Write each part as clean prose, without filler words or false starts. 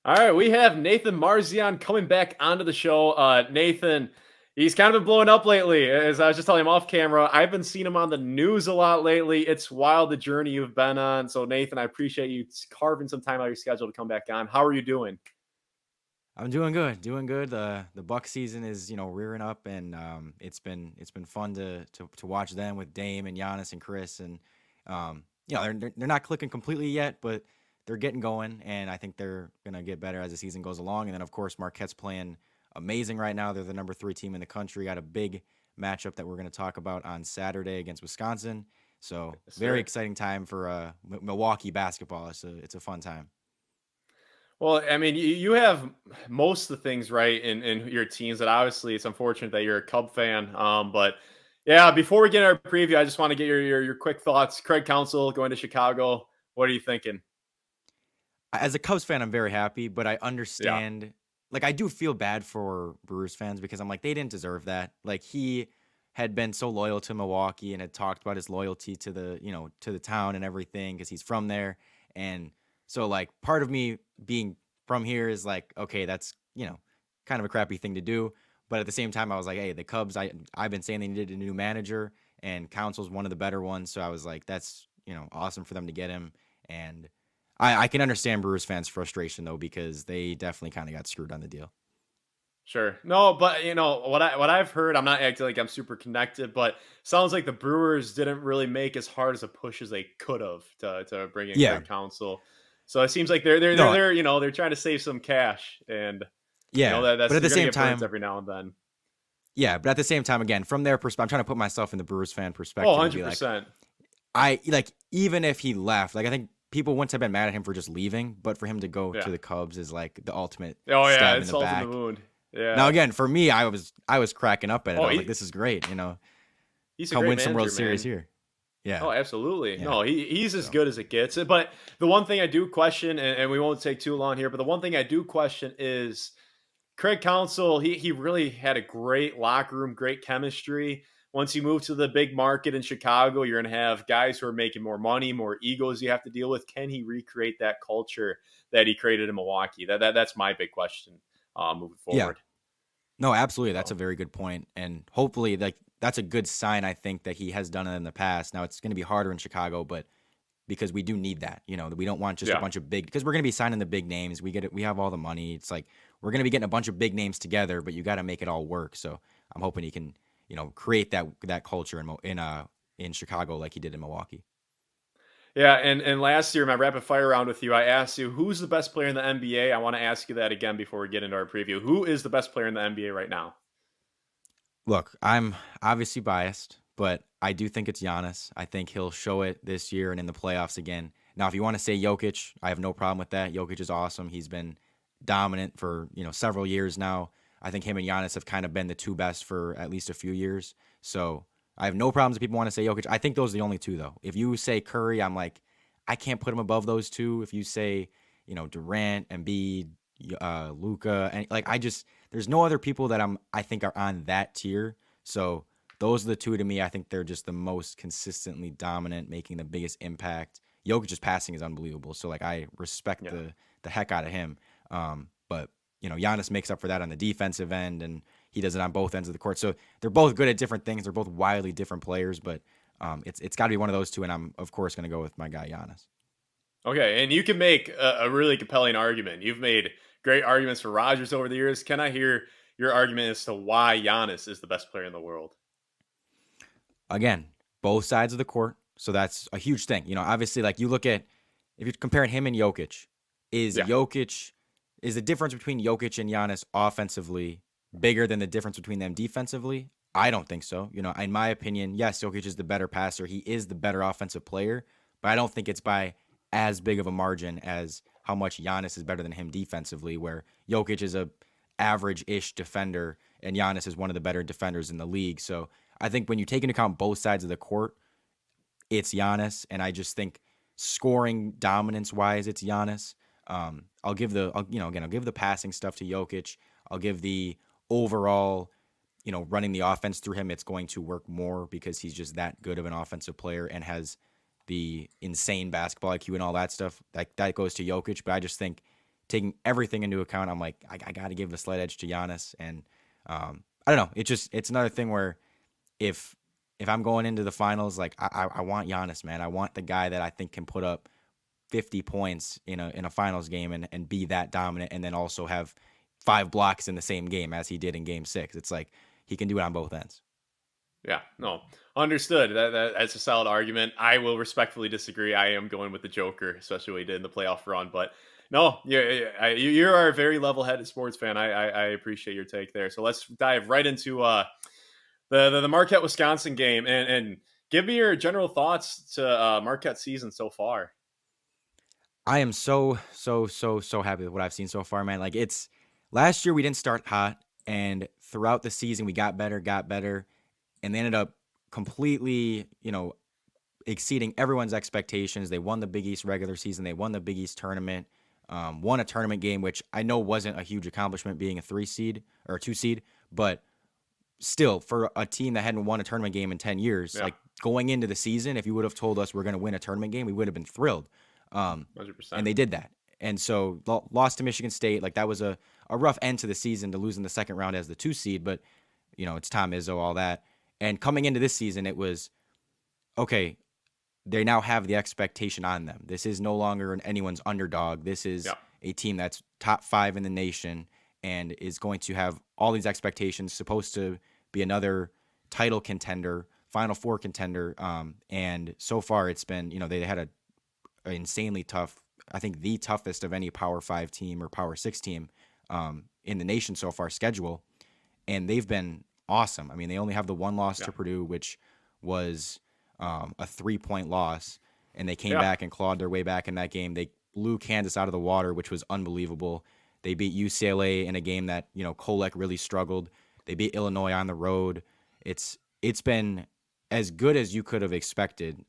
All right, we have Nathan Marzion coming back onto the show. Nathan, he's kind of been blowing up lately. As I was just telling him off camera, I've been seeing him on the news a lot lately. It's wild the journey you've been on. So, Nathan, I appreciate you carving some time out of your schedule to come back on. How are you doing? I'm doing good, doing good. The Buck season is rearing up, and it's been fun to watch them with Dame and Giannis and Chris, and they're not clicking completely yet, but they're getting going, and I think they're gonna get better as the season goes along. And then of course Marquette's playing amazing right now. They're the number 3 team in the country. Got a big matchup that we're gonna talk about on Saturday against Wisconsin. So Yes, very sir. exciting time for Milwaukee basketball. It's a fun time. Well, I mean, you have most of the things right in your teams. That obviously it's unfortunate that you're a Cub fan. But yeah, before we get our preview, I just want to get your quick thoughts. Craig Counsell going to Chicago. What are you thinking? As a Cubs fan, I'm very happy, but I Yeah, understand. Like, I do feel bad for Brewers fans because I'm like, they didn't deserve that. Like, he had been so loyal to Milwaukee and had talked about his loyalty to the town and everything because he's from there. And so, like, part of me being from here is like, okay, that's, kind of a crappy thing to do. But at the same time, I was like, hey, the Cubs, I've been saying they needed a new manager, and Council's one of the better ones. So I was like, that's, awesome for them to get him. And I can understand Brewers fans' frustration though because they definitely kind of got screwed on the deal. sure. No, but what I've heard, I'm not acting like I'm super connected, but sounds like the Brewers didn't really make as hard as a push as they could have to bring in Yeah. Craig Counsell. So it seems like they're No. they're they're trying to save some cash, and Yeah. But that's at the you're gonna same get burnt time, every now and then. yeah. But at the same time, again, from their perspective, I'm trying to put myself in the Brewers fan Oh, perspective and be like, 100%. I like even if he left, like I think people wouldn't have been mad at him for just leaving, but for him to go to Yeah. the Cubs is like the ultimate Oh yeah, stab in it's the salt in the back. wound. Now Yeah. again, for me, I was cracking up at it. Oh, I was like, this is great. he's a Come great win some World manager, Series man. here. Yeah. Oh, absolutely. Yeah. No, he's as So good as it gets. But the one thing I do question, and we won't take too long here, but the one thing I do question is Craig Counsell. He really had a great locker room, great chemistry. Once you move to the big market in Chicago, you're going to have guys who are making more money, more egos you have to deal with. Can he recreate that culture that he created in Milwaukee? That's my big question moving yeah. forward. No, absolutely. That's a So very good point. And hopefully, like, that's a good sign, I think, that he has done it in the past. Now, it's going to be harder in Chicago, but because we do need that, we don't want just a yeah. bunch of big, because we're going to be signing the big names. We get it. We have all the money. It's like we're going to be getting a bunch of big names together, but you got to make it all work. So I'm hoping he can, create that culture in Chicago like he did in Milwaukee. Yeah, and last year, my rapid fire round with you, I asked you who's the best player in the NBA. I want to ask you that again before we get into our preview. Who is the best player in the NBA right now? Look, I'm obviously biased, but I do think it's Giannis. I think he'll show it this year and in the playoffs again. Now, if you want to say Jokic, I have no problem with that. Jokic is awesome. He's been dominant for, several years now. I think him and Giannis have kind of been the two best for at least a few years. So I have no problems if people want to say Jokic. I think those are the only two, though. If you say Curry, I'm like, I can't put him above those two. If you say, Durant, Embiid, Luca, and like there's no other people that I think are on that tier. So those are the two to me. I think they're just the most consistently dominant, making the biggest impact. Jokic's passing is unbelievable. So like I respect Yeah. the heck out of him. But Giannis makes up for that on the defensive end, and he does it on both ends of the court. So they're both good at different things. They're both wildly different players, but it's got to be one of those two. And I'm of course going to go with my guy Giannis. Okay, and you can make a really compelling argument. You've made great arguments for Rodgers over the years. Can I hear your argument as to why Giannis is the best player in the world? Again, both sides of the court. So that's a huge thing. Obviously, like you look at if you're comparing him and Jokic, is Yeah. Jokic is the difference between Jokic and Giannis offensively bigger than the difference between them defensively? I don't think so. In my opinion, yes, Jokic is the better passer. He is the better offensive player, but I don't think it's by as big of a margin as how much Giannis is better than him defensively, where Jokic is a average-ish defender and Giannis is one of the better defenders in the league. So I think when you take into account both sides of the court, it's Giannis, and I just think scoring dominance wise, it's Giannis. I'll give I'll give the passing stuff to Jokic. I'll give the overall, running the offense through him. It's going to work more because he's just that good of an offensive player and has the insane basketball IQ and all that stuff. That goes to Jokic, but I just think taking everything into account, I'm like, I got to give a slight edge to Giannis. And I don't know. It's another thing where if I'm going into the finals, like I want Giannis, man. I want the guy that I think can put up 50 points in a finals game and be that dominant, and then also have 5 blocks in the same game as he did in Game 6. It's like he can do it on both ends. Yeah, no, understood. That's a solid argument. I will respectfully disagree. I am going with the Joker, especially what he did in the playoff run. But no, you are a very level-headed sports fan. I appreciate your take there. So let's dive right into the Marquette Wisconsin game, and give me your general thoughts to Marquette season so far. I am so happy with what I've seen so far, man. Like, it's last year we didn't start hot, and throughout the season we got better, and they ended up completely, exceeding everyone's expectations. They won the Big East regular season. They won the Big East tournament. Won a tournament game, which I know wasn't a huge accomplishment being a 3 seed or a 2 seed, but still, for a team that hadn't won a tournament game in 10 years, like going into the season, if you would have told us we're going to win a tournament game, we would have been thrilled. 100%. And they did that. And so lost to Michigan State. Like, that was a rough end to the season to lose in the second round as the 2 seed, but it's Tom Izzo, all that. And coming into this season, it was, okay, they now have the expectation on them. This is no longer anyone's underdog. This is a team that's top 5 in the nation and is going to have all these expectations, supposed to be another title contender, Final Four contender. And so far it's been, they had an insanely tough, I think the toughest of any Power 5 team or Power 6 team in the nation so far schedule. And they've been awesome. I mean, they only have the one loss to Purdue, which was a 3-point loss, and they came back and clawed their way back in that game. They blew Kansas out of the water, which was unbelievable. They beat UCLA in a game that, Kolek really struggled. They beat Illinois on the road. It's been as good as you could have expected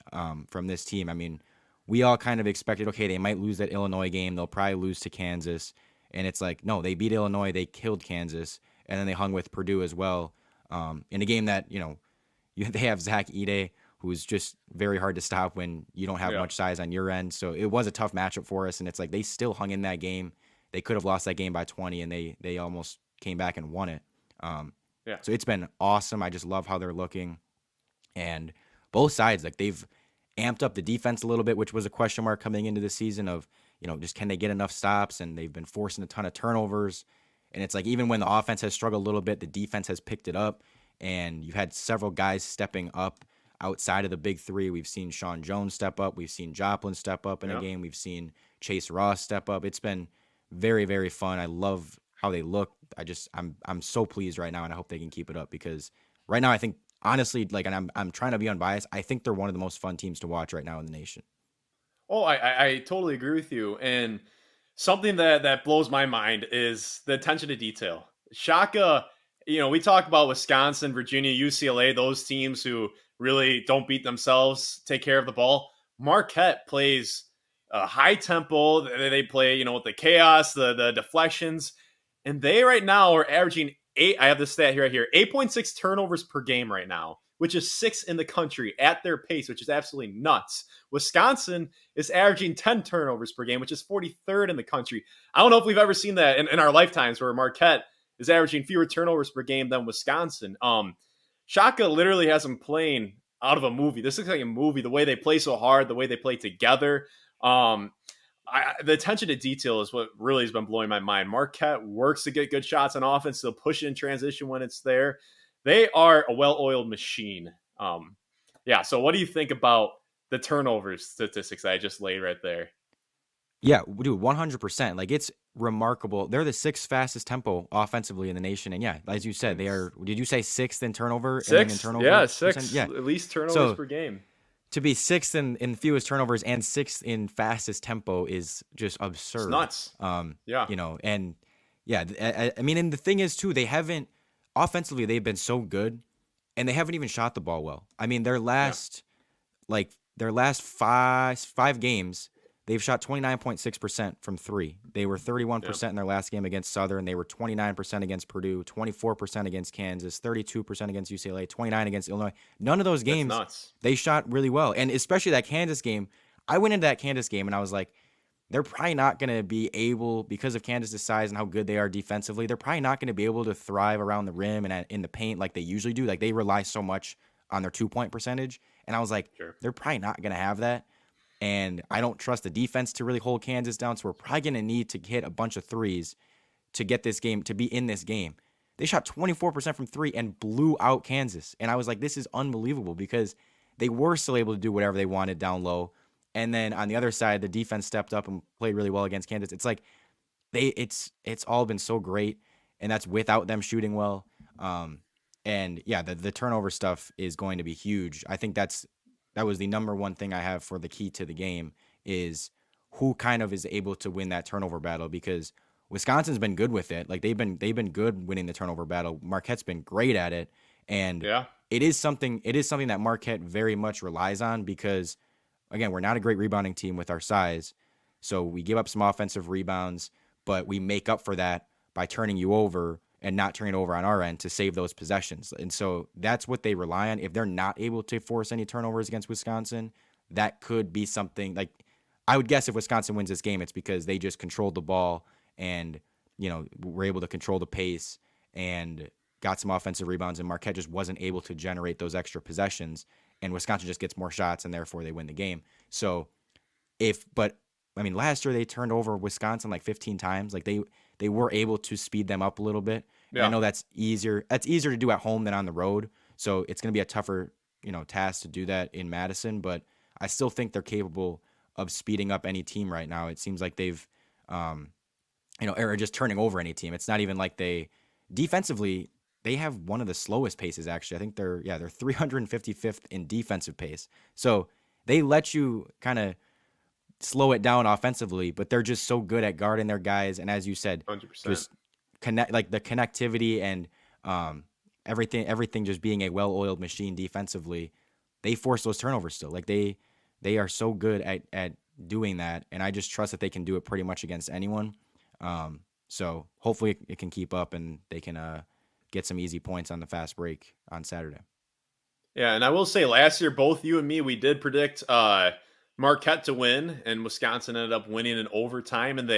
from this team. I mean, we all kind of expected, okay, they might lose that Illinois game. They'll probably lose to Kansas. And it's like, no, they beat Illinois. They killed Kansas. And then they hung with Purdue as well in a game that, they have Zach Edey, who's just very hard to stop when you don't have much size on your end. So it was a tough matchup for us, and it's like they still hung in that game. They could have lost that game by 20, and they almost came back and won it. So it's been awesome. I just love how they're looking. And both sides, like, they've amped up the defense a little bit, which was a question mark coming into the season of, just can they get enough stops? And they've been forcing a ton of turnovers. And it's like, even when the offense has struggled a little bit, the defense has picked it up. And you've had several guys stepping up outside of the big 3. We've seen Sean Jones step up. We've seen Joplin step up in a game. We've seen Chase Ross step up. It's been very, very fun. I love how they look. I'm so pleased right now, and I hope they can keep it up, because right now I think, honestly, like, and I'm trying to be unbiased, I think they're one of the most fun teams to watch right now in the nation. Oh, I totally agree with you. And something that blows my mind is the attention to detail. Shaka, we talk about Wisconsin, Virginia, UCLA, those teams who really don't beat themselves, take care of the ball. Marquette plays high tempo. They play, with the chaos, the deflections. And they right now are averaging I have the stat here, 8.6 turnovers per game right now, which is 6th in the country at their pace, which is absolutely nuts. Wisconsin is averaging 10 turnovers per game, which is 43rd in the country. I don't know if we've ever seen that in our lifetimes, where Marquette is averaging fewer turnovers per game than Wisconsin. Shaka literally has them playing out of a movie. This looks like a movie, the way they play so hard, the way they play together. The attention to detail is what really has been blowing my mind. Marquette works to get good shots on offense. They'll push it in transition when it's there. They are a well-oiled machine. So what do you think about the turnovers statistics I just laid right there? Yeah, dude, 100%. Like, it's remarkable. They're the 6th fastest tempo offensively in the nation. And yeah, as you said, they are, did you say 6th in turnover? 6th? Yeah, 6th. Yeah. At least turnovers per game. To be 6th in fewest turnovers and 6th in fastest tempo is just absurd. It's nuts. And I mean, and the thing is too, they haven't, offensively, they've been so good, and they haven't even shot the ball well. I mean, their last five games, they've shot 29.6% from 3. They were 31% in their last game against Southern. They were 29% against Purdue, 24% against Kansas, 32% against UCLA, 29% against Illinois. None of those games, they shot really well. And especially that Kansas game, I went into that Kansas game and I was like, they're probably not going to be able, because of Kansas's size and how good they are defensively, they're probably not going to be able to thrive around the rim and in the paint like they usually do. Like they rely so much on their 2-point percentage. And I was like, Sure. they're probably not going to have that. And I don't trust the defense to really hold Kansas down. So we're probably going to need to hit a bunch of threes to get this game, to be in this game. They shot 24% from three and blew out Kansas. And I was like, this is unbelievable because they were still able to do whatever they wanted down low. And then on the other side, the defense stepped up and played really well against Kansas. It's like it's all been so great, and that's without them shooting well. And yeah, the turnover stuff is going to be huge. I think that was the number one thing I have for the key to the game is who kind of is able to win that turnover battle, because Wisconsin's been good with it. Like they've been good winning the turnover battle. Marquette's been great at it, and Yeah. it is something that Marquette very much relies on because again, we're not a great rebounding team with our size. So we give up some offensive rebounds, but we make up for that by turning you over and not turning it over on our end to save those possessions. And so that's what they rely on. If they're not able to force any turnovers against Wisconsin, that could be something like I would guess if Wisconsin wins this game, it's because they just controlled the ball and, were able to control the pace and got some offensive rebounds, and Marquette just wasn't able to generate those extra possessions, and Wisconsin just gets more shots, and therefore they win the game. So last year they turned over Wisconsin like 15 times. Like they were able to speed them up a little bit. And I Yeah. know that's easier. That's easier to do at home than on the road. So it's going to be a tougher, task to do that in Madison, but I still think they're capable of speeding up any team right now. It seems like they've, or just turning over any team. It's not even like defensively, they have one of the slowest paces actually. I think they're 355th in defensive pace. So they let you kind of slow it down offensively, but they're just so good at guarding their guys. And as you said, 100%. just connect, like the connectivity and everything just being a well-oiled machine defensively. They force those turnovers still. Like they are so good at doing that, and I just trust that they can do it pretty much against anyone. So hopefully it can keep up and they can get some easy points on the fast break on Saturday. Yeah, and I will say last year, both you and me, we did predict Marquette to win, and Wisconsin ended up winning in overtime. And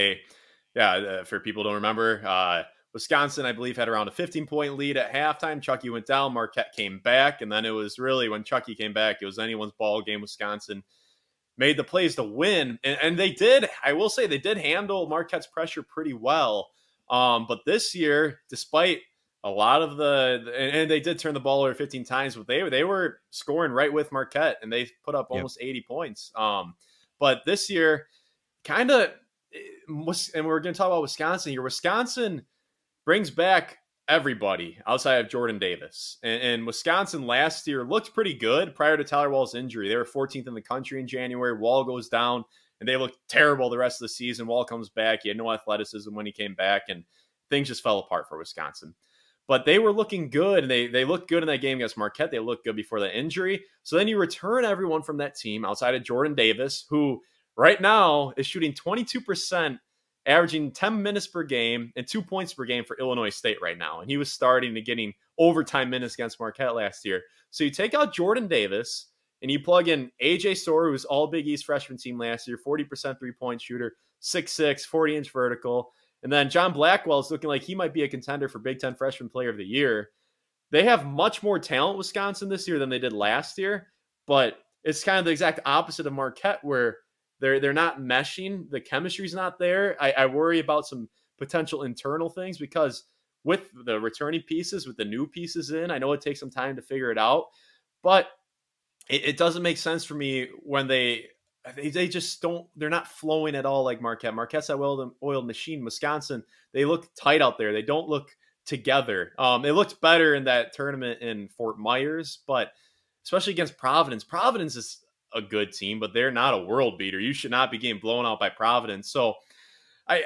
for people who don't remember, Wisconsin, I believe, had around a 15-point lead at halftime. Chucky went down, Marquette came back, and then it was really when Chucky came back, it was anyone's ball game. Wisconsin made the plays to win, and they did. I will say they did handle Marquette's pressure pretty well. But this year, despite a lot of and they did turn the ball over 15 times, but they were scoring right with Marquette, and they put up Yep. almost 80 points. But this year, kind of, and we're going to talk about Wisconsin here. Wisconsin brings back everybody outside of Jordan Davis. And Wisconsin last year looked pretty good prior to Tyler Wall's injury. They were 14th in the country in January. Wall goes down, and they looked terrible the rest of the season. Wall comes back. He had no athleticism when he came back, and things just fell apart for Wisconsin. But they were looking good, and they looked good in that game against Marquette. They looked good before the injury. So then you return everyone from that team outside of Jordan Davis, who right now is shooting 22%, averaging 10 minutes per game and 2 points per game for Illinois State right now. And he was starting and getting overtime minutes against Marquette last year. So you take out Jordan Davis and you plug in AJ Storer, who's all Big East freshman team last year, 40% three-point shooter, 6'6", 40-inch vertical. And then John Blackwell is looking like he might be a contender for Big Ten Freshman Player of the Year. They have much more talent, Wisconsin, this year than they did last year. But it's kind of the exact opposite of Marquette, where they're not meshing. The chemistry's not there. I worry about some potential internal things because with the returning pieces, with the new pieces in, I know it takes some time to figure it out. But it doesn't make sense for me when they just don't, they're not flowing at all like Marquette. Marquette's that oiled machine. Wisconsin, they look tight out there. They don't look together. It looked better in that tournament in Fort Myers, but especially against Providence. Providence is a good team, but they're not a world beater. You should not be getting blown out by Providence. So I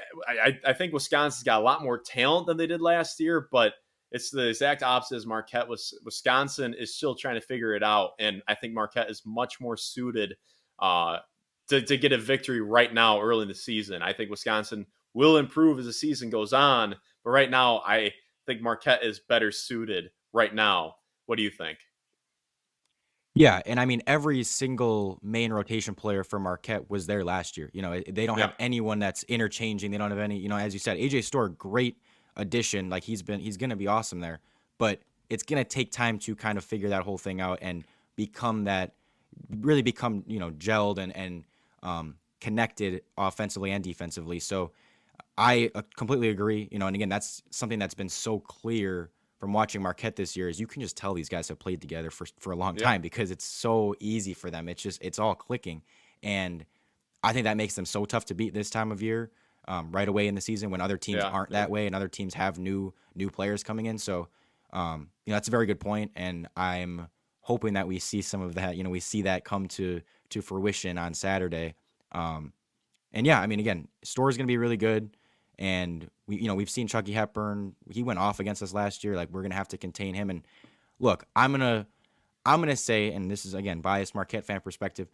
think Wisconsin's got a lot more talent than they did last year, but it's the exact opposite as Marquette. Wisconsin is still trying to figure it out, and I think Marquette is much more suited to get a victory right now early in the season. I think Wisconsin will improve as the season goes on, but right now I think Marquette is better suited right now. What do you think? Yeah, and I mean every single main rotation player for Marquette was there last year. They don't Yeah, have anyone that's interchanging. They don't have any, as you said, AJ Storr, great addition. Like he's going to be awesome there. But it's going to take time to kind of figure that whole thing out and become that really become, gelled and connected offensively and defensively. So I completely agree. And again, that's something that's been so clear from watching Marquette this year is you can just tell these guys have played together for a long yeah, time because it's so easy for them. It's all clicking, and I think that makes them so tough to beat this time of year, right away in the season when other teams yeah, aren't yeah. that way and other teams have new players coming in. So, that's a very good point, and I'm hoping that we see some of that. We see that come to fruition on Saturday. Um, and yeah, I mean, again, Store is going to be really good. And we've seen Chucky Hepburn. He went off against us last year. Like we're going to have to contain him. And look, I'm gonna say, and this is again biased Marquette fan perspective.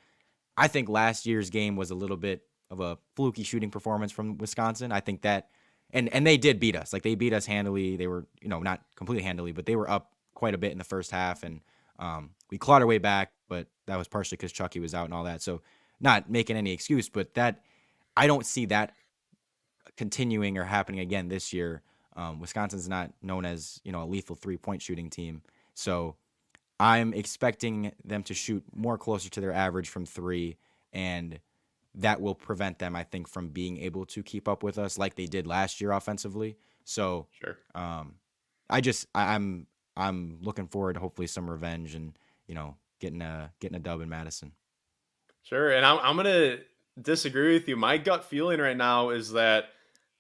I think last year's game was a little bit of a fluky shooting performance from Wisconsin. I think that, and they did beat us. Like they beat us handily. They were not completely handily, but they were up quite a bit in the first half, and we clawed our way back. But that was partially because Chucky was out and all that. So not making any excuse, but that I don't see that continuing or happening again this year. Wisconsin's not known as a lethal 3-point shooting team, so I'm expecting them to shoot more closer to their average from three, and that will prevent them, I think, from being able to keep up with us like they did last year offensively. So, Sure. um, I'm looking forward to hopefully some revenge and getting a dub in Madison. Sure, and I'm gonna disagree with you. My gut feeling right now is that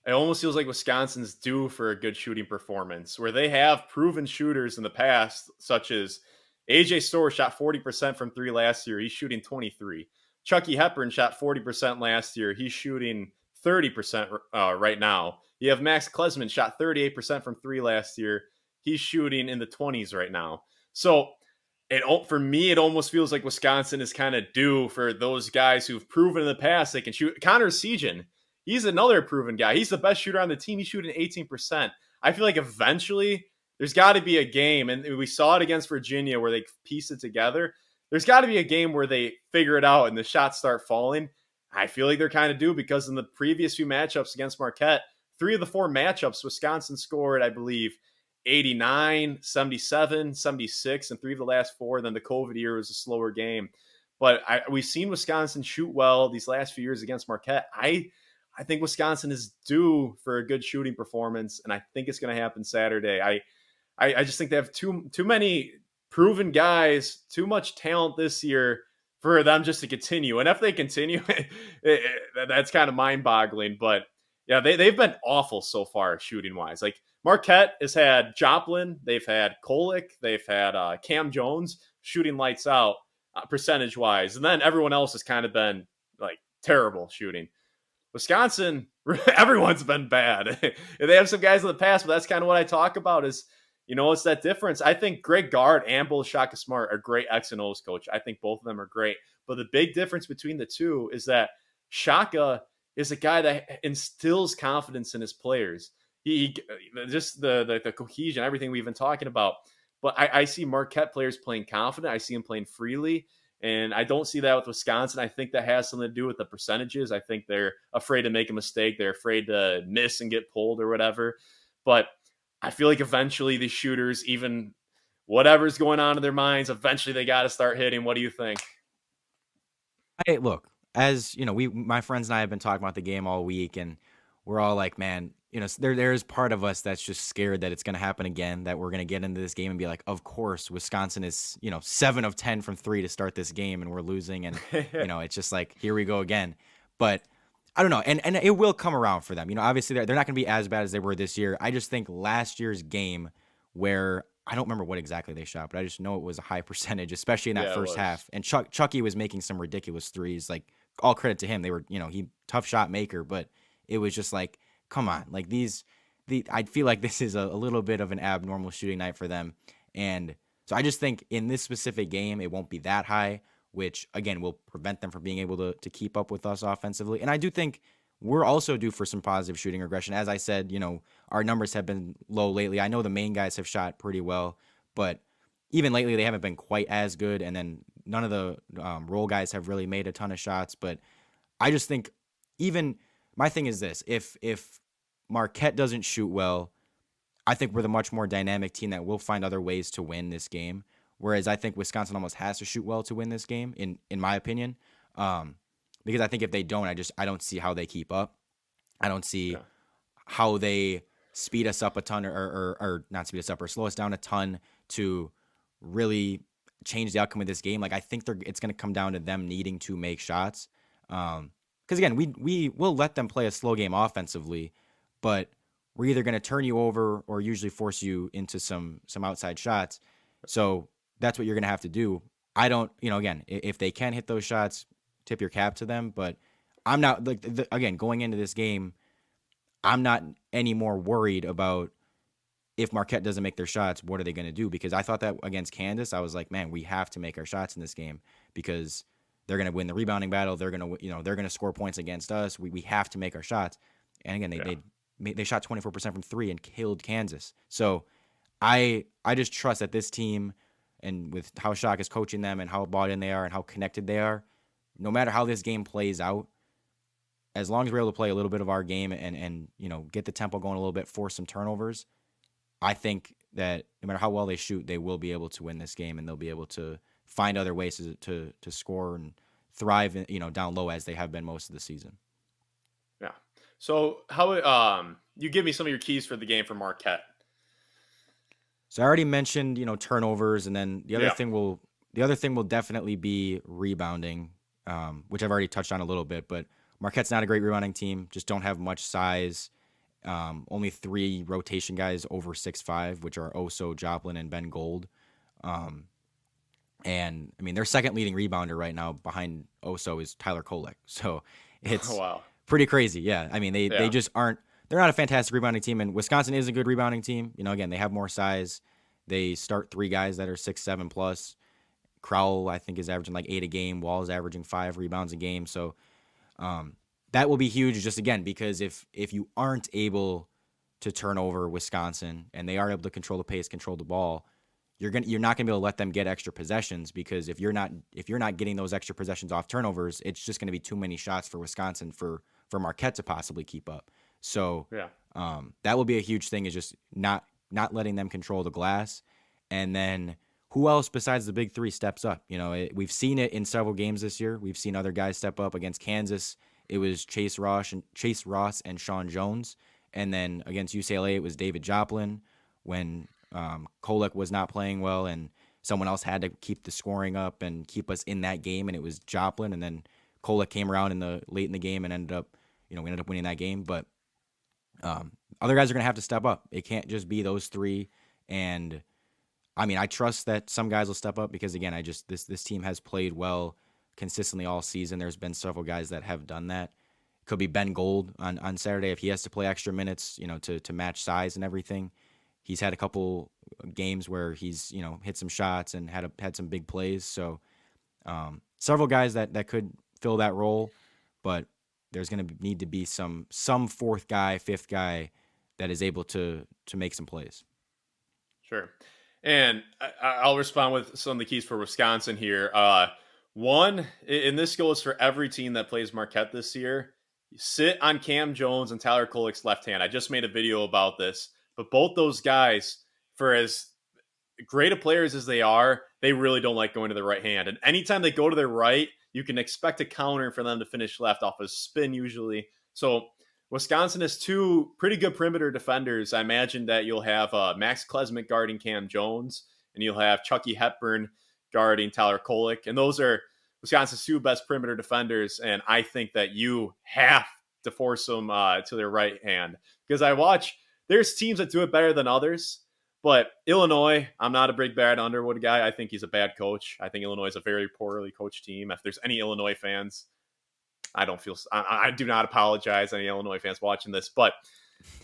it almost feels like Wisconsin's due for a good shooting performance, where they have proven shooters in the past, such as AJ Storr shot 40% from three last year. He's shooting 23. Chucky Hepburn shot 40% last year. He's shooting 30% right now. You have Max Klesman shot 38% from three last year. He's shooting in the 20s right now. So for me, it almost feels like Wisconsin is kind of due for those guys who've proven in the past they can shoot. Connor Sejan, he's another proven guy. He's the best shooter on the team. He's shooting 18%. I feel like eventually there's got to be a game, and we saw it against Virginia where they piece it together. There's got to be a game where they figure it out and the shots start falling. I feel like they're kind of due because in the previous few matchups against Marquette, 3 of the 4 matchups, Wisconsin scored, I believe, 89, 77, 76, and 3 of the last 4. And then the COVID year was a slower game. But we've seen Wisconsin shoot well these last few years against Marquette. I think Wisconsin is due for a good shooting performance, and I think it's going to happen Saturday. I just think they have too many proven guys, too much talent this year for them just to continue. And if they continue, that's kind of mind boggling. But yeah, they've been awful so far shooting wise. Like Marquette has had Joplin, they've had Kolick, they've had Cam Jones shooting lights out percentage wise, and then everyone else has kind of been like terrible shooting. Wisconsin, everyone's been bad. They have some guys in the past, but that's kind of what I talk about is, it's that difference. I think Greg Gard and both Shaka Smart are great X and O's coach. I think both of them are great. But the big difference between the two is that Shaka is a guy that instills confidence in his players. He just the cohesion, everything we've been talking about. But I see Marquette players playing confident. I see them playing freely. And I don't see that with Wisconsin. I think that has something to do with the percentages. I think they're afraid to make a mistake. They're afraid to miss and get pulled or whatever. But I feel like eventually the shooters, even whatever's going on in their minds, eventually they got to start hitting. What do you think? Hey, look, as my friends and I have been talking about the game all week, and we're all like, man, there's part of us that's just scared that it's going to happen again, that we're going to get into this game and be like, of course, Wisconsin is 7 of 10 from three to start this game, and we're losing, and it's just like here we go again. But I don't know, and it will come around for them. Obviously they're not going to be as bad as they were this year. I just think last year's game where I don't remember what exactly they shot, but I just know it was a high percentage, especially in that Yeah, it first was. half. And Chucky was making some ridiculous threes. Like all credit to him. They were, he tough shot maker, but it was just like, come on, like I feel like this is a little bit of an abnormal shooting night for them. And so I just think in this specific game, it won't be that high, which again will prevent them from being able to keep up with us offensively. And I do think we're also due for some positive shooting regression. As I said, our numbers have been low lately. I know the main guys have shot pretty well, but even lately they haven't been quite as good. And then none of the role guys have really made a ton of shots. But I just think even my thing is this: if Marquette doesn't shoot well, I think we're the much more dynamic team that will find other ways to win this game. Whereas I think Wisconsin almost has to shoot well to win this game, in my opinion. Because I think if they don't, I don't see how they keep up. I don't see how they speed us up a ton or not speed us up or slow us down a ton to really change the outcome of this game. Like, I think it's going to come down to them needing to make shots. Because again, we will let them play a slow game offensively, but we're either going to turn you over or usually force you into some outside shots. So that's what you're going to have to do. I don't, again, if they can hit those shots, tip your cap to them. But I'm not, like, again, going into this game, I'm not any more worried about if Marquette doesn't make their shots, what are they going to do? Because I thought that against Kansas, I was like, man, we have to make our shots in this game because they're going to win the rebounding battle. They're going to, they're going to score points against us. We have to make our shots. And again, they shot 24% from three and killed Kansas. So I just trust that this team, and with how Shaka is coaching them and how bought in they are and how connected they are, no matter how this game plays out, as long as we're able to play a little bit of our game and get the tempo going a little bit, force some turnovers, I think that no matter how well they shoot, they will be able to win this game, and they'll be able to find other ways to score and thrive, down low as they have been most of the season. Yeah. So how you give me some of your keys for the game for Marquette? So I already mentioned, turnovers, and then the other thing will definitely be rebounding, which I've already touched on a little bit, but Marquette's not a great rebounding team, just don't have much size. Only 3 rotation guys over 6'5", which are Oso, Joplin, and Ben Gold. And I mean, their second leading rebounder right now behind Oso is Tyler Kolek. So it's pretty crazy. Yeah. I mean, they just aren't, they're not a fantastic rebounding team, and Wisconsin is a good rebounding team. Again, they have more size. They start 3 guys that are 6'7" plus. Crowell, I think, is averaging like 8 a game. Wall is averaging 5 rebounds a game. So, that will be huge, just again, because if you aren't able to turn over Wisconsin and they are able to control the pace, control the ball, you're not gonna be able to let them get extra possessions, because if you're not getting those extra possessions off turnovers, it's just gonna be too many shots for Wisconsin for Marquette to possibly keep up. So that will be a huge thing, is just not letting them control the glass. And then who else besides the big 3 steps up? We've seen it in several games this year. We've seen other guys step up. Against Kansas, it was Chase Ross and Sean Jones. And then against UCLA, it was David Joplin when Kolek was not playing well, and someone else had to keep the scoring up and keep us in that game, and it was Joplin. And then Kolek came around late in the game and ended up winning that game. But other guys are going to have to step up. It can't just be those 3. And I mean, I trust that some guys will step up, because again, this team has played well consistently all season. There's been several guys that have done that. Could be Ben Gold on Saturday if he has to play extra minutes, to match size and everything. He's had a couple games where he's, hit some shots and had some big plays. So several guys that could fill that role, but there's going to need to be some 4th guy, 5th guy that is able to make some plays. Sure. And I'll respond with some of the keys for Wisconsin here. One, and this goes for every team that plays Marquette this year, sit on Cam Jones and Tyler Kolek's left hand. I just made a video about this, but both those guys, for as great of players as they are, they really don't like going to their right hand. And anytime they go to their right, you can expect a counter for them to finish left off a spin usually. So Wisconsin has 2 pretty good perimeter defenders. I imagine that you'll have Max Klesmit guarding Cam Jones, and you'll have Chucky Hepburn guarding Tyler Kolek. And those are Wisconsin's 2 best perimeter defenders. And I think that you have to force them to their right hand, because there's teams that do it better than others. But Illinois, I'm not a big Brad Underwood guy. I think he's a bad coach. I think Illinois is a very poorly coached team. If there's any Illinois fans, I do not apologize to any Illinois fans watching this, but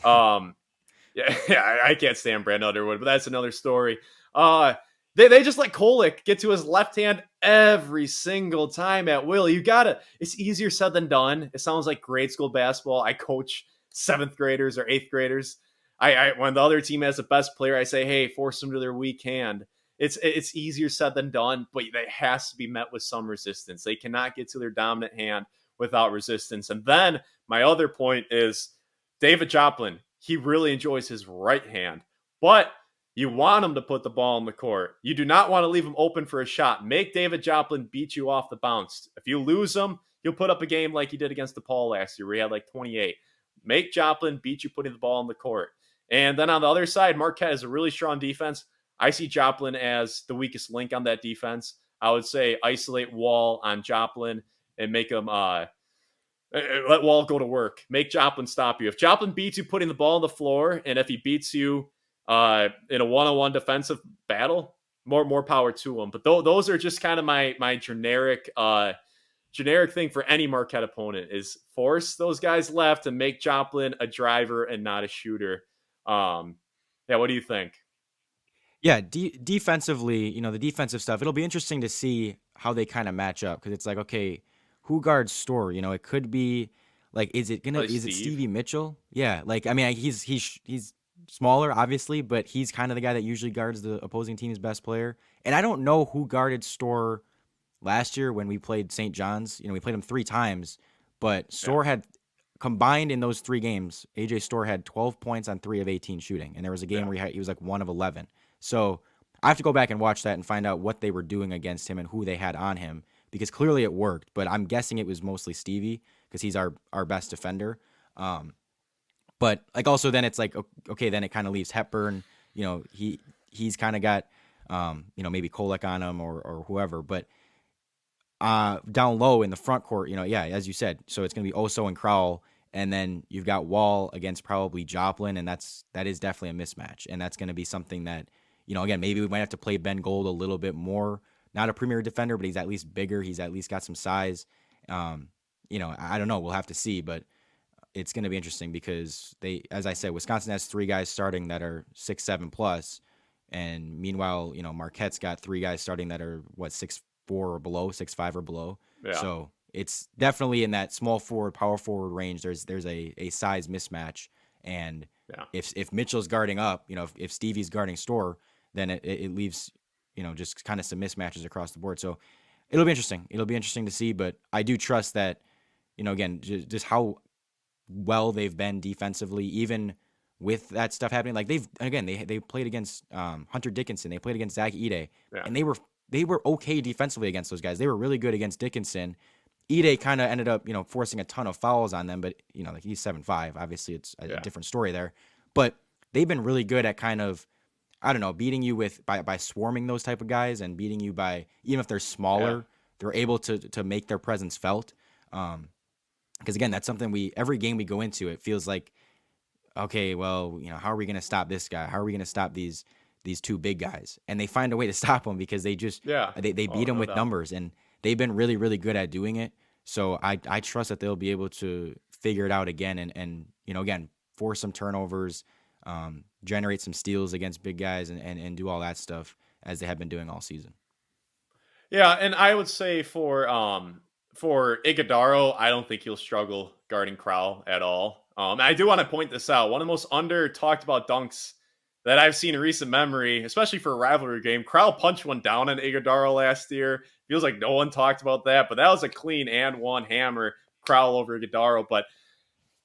I can't stand Brad Underwood, but that's another story. They just let Kolek get to his left hand every single time at will. It's easier said than done. It sounds like grade school basketball. I coach 7th graders or 8th graders. When the other team has the best player, I say, hey, force them to their weak hand. it's easier said than done, but it has to be met with some resistance. They cannot get to their dominant hand without resistance. And then my other point is David Joplin. He really enjoys his right hand, but you want him to put the ball in the court. You do not want to leave him open for a shot. Make David Joplin beat you off the bounce. If you lose him, he'll put up a game like he did against DePaul last year where he had like 28. Make Joplin beat you putting the ball in the court. And then on the other side, Marquette has a really strong defense. I see Joplin as the weakest link on that defense. I would say isolate Wall on Joplin and make him let Wall go to work. Make Joplin stop you. If Joplin beats you putting the ball on the floor, and if he beats you in a one-on-one defensive battle, more power to him. But those are just kind of my generic thing for any Marquette opponent is force those guys left and make Joplin a driver and not a shooter. Yeah, what do you think? Yeah, defensively, the defensive stuff, it'll be interesting to see how they kind of match up because it's like, okay, who guards Store? It could be like, is it Stevie Mitchell? Yeah, like I mean, he's smaller, obviously, but he's kind of the guy that usually guards the opposing team's best player. And I don't know who guarded Store last year when we played St. John's. We played him 3 times, but Store had combined in those 3 games. AJ Store had 12 points on 3 of 18 shooting, and there was a game where he was like 1 of 11. So I have to go back and watch that and find out what they were doing against him and who they had on him because clearly it worked. But I'm guessing it was mostly Stevie because he's our best defender. But like also then it's like, okay, then it kind of leaves Hepburn. He's kind of got maybe Kolek on him or whoever. But down low in the front court, as you said, so it's going to be Oso and Crowell. And then you've got Wall against probably Joplin, and that is definitely a mismatch. And that's going to be something that, again, maybe we might have to play Ben Gold a little bit more. Not a premier defender, but he's at least bigger. He's at least got some size. I don't know. We'll have to see, but it's going to be interesting because as I said, Wisconsin has 3 guys starting that are 6'7" plus, and meanwhile, Marquette's got 3 guys starting that are 6'4" or below, 6'5" or below. Yeah. So it's definitely in that small forward, power forward range. There's a size mismatch, and if Mitchell's guarding up, if Stevie's guarding Store, then it leaves just kind of some mismatches across the board. So it'll be interesting. It'll be interesting to see, but I do trust that again just how well they've been defensively, even with that stuff happening. Like they played against Hunter Dickinson, they played against Zach Ide, and they were okay defensively against those guys. They were really good against Dickinson. Ide kind of ended up, forcing a ton of fouls on them, but like he's 7'5". Obviously, it's a different story there. But they've been really good at kind of, I don't know, beating you by swarming those type of guys and beating you by, even if they're smaller, they're able to make their presence felt. Because again, that's something every game we go into, it feels like, okay, well, how are we going to stop this guy? How are we going to stop these 2 big guys? And they find a way to stop them because they just they beat them with numbers, and they've been really, really good at doing it. So I trust that they'll be able to figure it out again and again, force some turnovers, generate some steals against big guys and do all that stuff as they have been doing all season. Yeah, and I would say for Iguodaro, I don't think he'll struggle guarding Crowell at all. I do want to point this out. One of the most under-talked about dunks that I've seen in recent memory, especially for a rivalry game. Crowell punched one down on Iguodaro last year. Feels like no one talked about that, but that was a clean and one hammer, Crowell over Iguodaro. But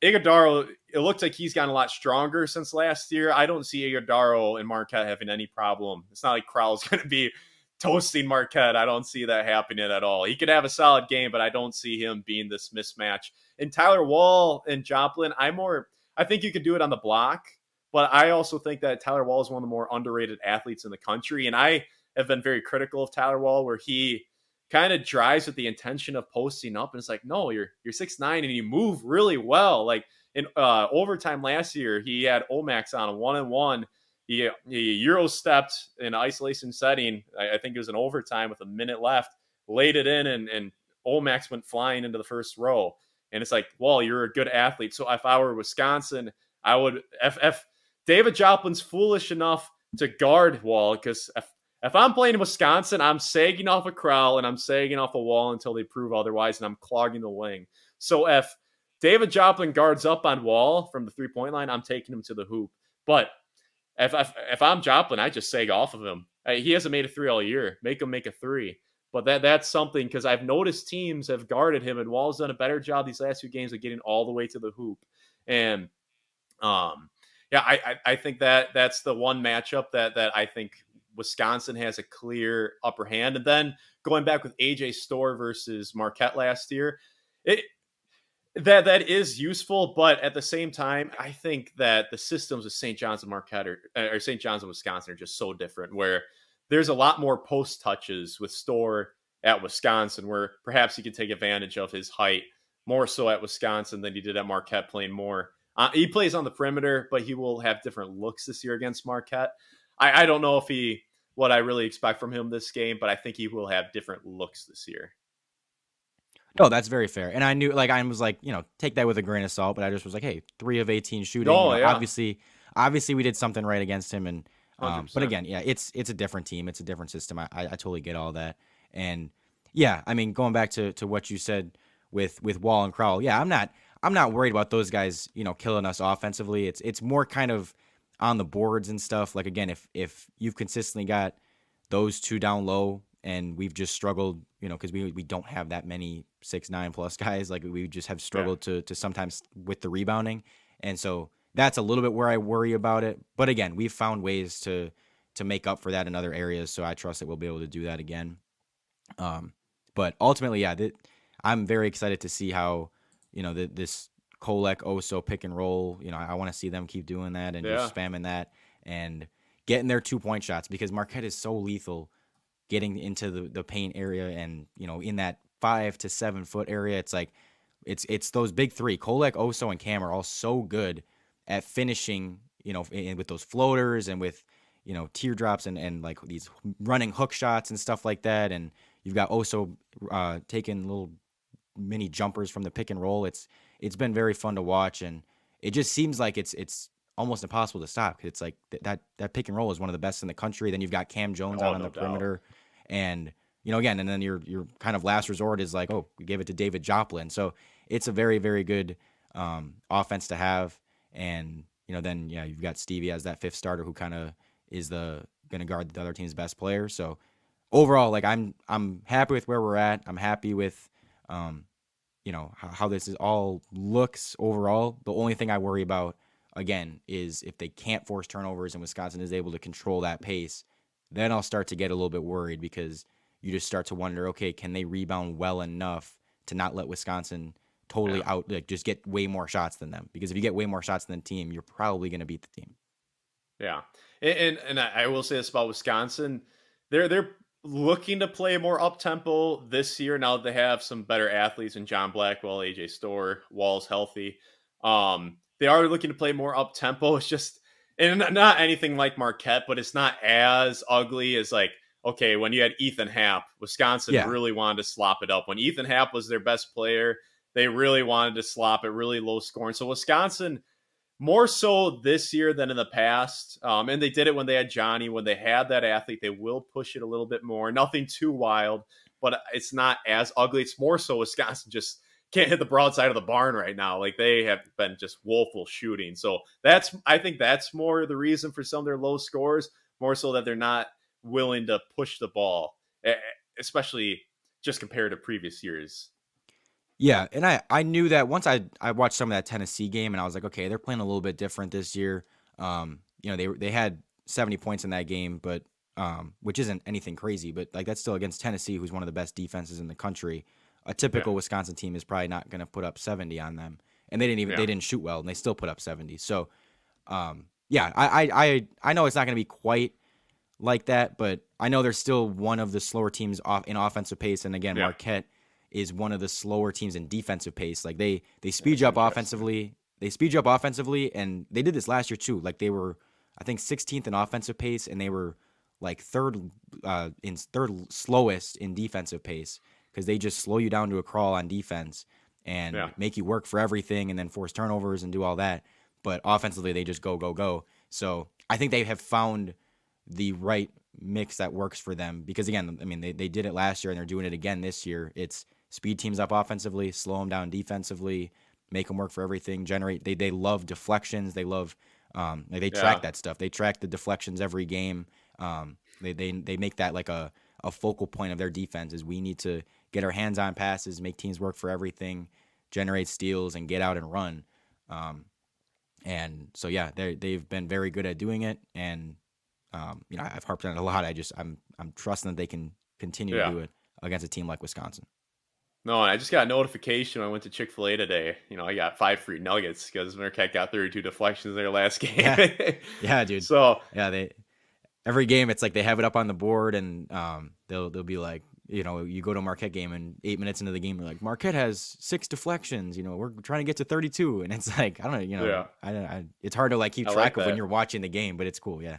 Iguodaro, it looks like he's gotten a lot stronger since last year. I don't see Iguodaro and Marquette having any problem. It's not like Crowell's going to be toasting Marquette. I don't see that happening at all. He could have a solid game, but I don't see him being this mismatch. And Tyler Wall and Joplin, I think you could do it on the block, but I also think that Tyler Wall is one of the more underrated athletes in the country. And I have been very critical of Tyler Wall, where he kind of drives with the intention of posting up. And it's like, no, you're 6'9" and you move really well. Like in overtime last year, he had Omax on a 1-on-1. He Euro stepped in isolation setting. I think it was an overtime with a minute left, laid it in, and Omax went flying into the first row. And it's like, well, you're a good athlete. So if I were Wisconsin, I would, if David Joplin's foolish enough to guard Wall, because if I'm playing in Wisconsin, I'm sagging off a Crowell and I'm sagging off a Wall until they prove otherwise, and I'm clogging the wing. So if David Joplin guards up on Wall from the three-point line, I'm taking him to the hoop. But if I'm Joplin, I just sag off of him. He hasn't made a three all year. Make him make a three. But that's something, because I've noticed teams have guarded him, and Wall's done a better job these last few games of getting all the way to the hoop. And yeah, I think that's the one matchup that I think Wisconsin has a clear upper hand. And then going back with AJ Storr versus Marquette last year, it that is useful, but at the same time, I think that the systems of St. John's and Marquette or St. John's and Wisconsin are just so different, where there's a lot more post touches with Storr at Wisconsin, where perhaps he can take advantage of his height more so at Wisconsin than he did at Marquette, playing more. He plays on the perimeter, but he will have different looks this year against Marquette. I don't know if what I really expect from him this game, but I think he will have different looks this year. No, that's very fair. And I knew, like, I was like, take that with a grain of salt, but I just was like, hey, 3 of 18 shooting. Oh, yeah. Obviously we did something right against him. And, 100%. but again, yeah, it's a different team. It's a different system. I totally get all that. And yeah, I mean, going back to what you said with Wall and Crowell, yeah, I'm not worried about those guys, killing us offensively. It's more kind of on the boards and stuff. Like, again, if you've consistently got those two down low, and we've just struggled, because we don't have that many 6'9" plus guys. Like, we just have struggled to sometimes with the rebounding. And so that's a little bit where I worry about it. But again, we've found ways to make up for that in other areas. So I trust that we'll be able to do that again. But ultimately, yeah, I'm very excited to see how, this Kolek Oso pick and roll, I want to see them keep doing that and just spamming that and getting their 2-point shots, because Marquette is so lethal getting into the paint area, and in that 5 to 7 foot area. It's like it's those big three. Kolek, Oso, and Cam are all so good at finishing, with those floaters and with teardrops and like these running hook shots and stuff like that. And you've got Oso taking little mini jumpers from the pick and roll. It's been very fun to watch, and it just seems like it's almost impossible to stop, because it's like that pick and roll is one of the best in the country. Then you've got Cam Jones out on the perimeter, and again, and then your kind of last resort is like, oh, we gave it to David Joplin. So it's a very, very good offense to have. And then you've got Stevie as that fifth starter, who kind of is going to guard the other team's best player. So overall, like, I'm happy with where we're at. I'm happy with how this is all looks overall. The only thing I worry about, again, is if they can't force turnovers and Wisconsin is able to control that pace, then I'll start to get a little bit worried, because you just start to wonder, okay, can they rebound well enough to not let Wisconsin totally just get way more shots than them? Because if you get way more shots than the team, you're probably going to beat the team. Yeah. And I will say this about Wisconsin. They're looking to play more up-tempo this year, now that they have some better athletes in John Blackwell, AJ Storr, Wall's healthy. They are looking to play more up-tempo. It's just, and not anything like Marquette, but it's not as ugly as, like, okay, when you had Ethan Happ, Wisconsin really wanted to slop it up. When Ethan Happ was their best player, they really wanted to slop it, really low scoring. So Wisconsin, more so this year than in the past, and they did it when they had Johnny. When they had that athlete, they will push it a little bit more. Nothing too wild, but it's not as ugly. It's more so Wisconsin just can't hit the broadside of the barn right now. Like, they have been just woeful shooting. So I think that's more the reason for some of their low scores, more so that they're not willing to push the ball, especially just compared to previous years. Yeah, and I knew that once I watched some of that Tennessee game, and I was like, okay, they're playing a little bit different this year. They had 70 points in that game, but which isn't anything crazy, but like, that's still against Tennessee, who's one of the best defenses in the country. A typical Wisconsin team is probably not going to put up 70 on them, and they didn't shoot well, and they still put up 70. So, I know it's not going to be quite like that, but I know they're still one of the slower teams in offensive pace. And again, Marquette is one of the slower teams in defensive pace. Like, they speed you up offensively. They speed you up offensively, and they did this last year too. Like, they were, I think, 16th in offensive pace, and they were like third slowest in defensive pace, because they just slow you down to a crawl on defense and make you work for everything, and then force turnovers and do all that. But offensively, they just go. So I think they have found the right mix that works for them, because again, I mean, they did it last year and they're doing it again this year. It's speed teams up offensively, slow them down defensively, make them work for everything, they love deflections. They love, they track that stuff. They track the deflections every game. They make that like a focal point of their defense is we need to get our hands on passes, make teams work for everything, generate steals, and get out and run. And so yeah, they've been very good at doing it, and I've harped on it a lot. I'm trusting that they can continue to Yeah. do it against a team like Wisconsin. No, and I just got a notification when I went to Chick-fil-A today. I got 5 free nuggets because Marquette got 32 deflections in their last game. Yeah, yeah, dude. So, Yeah, they every game it's like they have it up on the board, and they'll be like, you go to a Marquette game, and 8 minutes into the game, they're like, Marquette has 6 deflections. We're trying to get to 32, and it's like, I don't know, yeah, it's hard to like keep I like track of when that. you're watching the game, but it's cool. Yeah.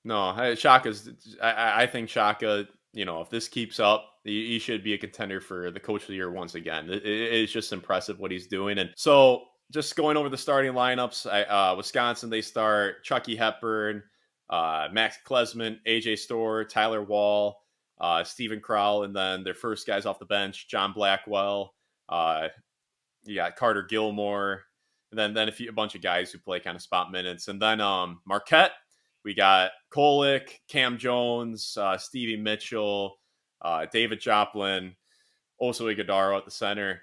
No, Shaka's. I think Shaka. If this keeps up, he should be a contender for the Coach of the Year once again. It's just impressive what he's doing. And so, just going over the starting lineups, Wisconsin, they start Chucky Hepburn, Max Klesmit, AJ Storr, Tyler Wall, Stephen Crowell, and then their first guys off the bench, John Blackwell. You got Carter Gilmore, and then a bunch of guys who play kind of spot minutes, and then Marquette. We got Kolek, Cam Jones, Stevie Mitchell, David Joplin, also Iguodaro at the center.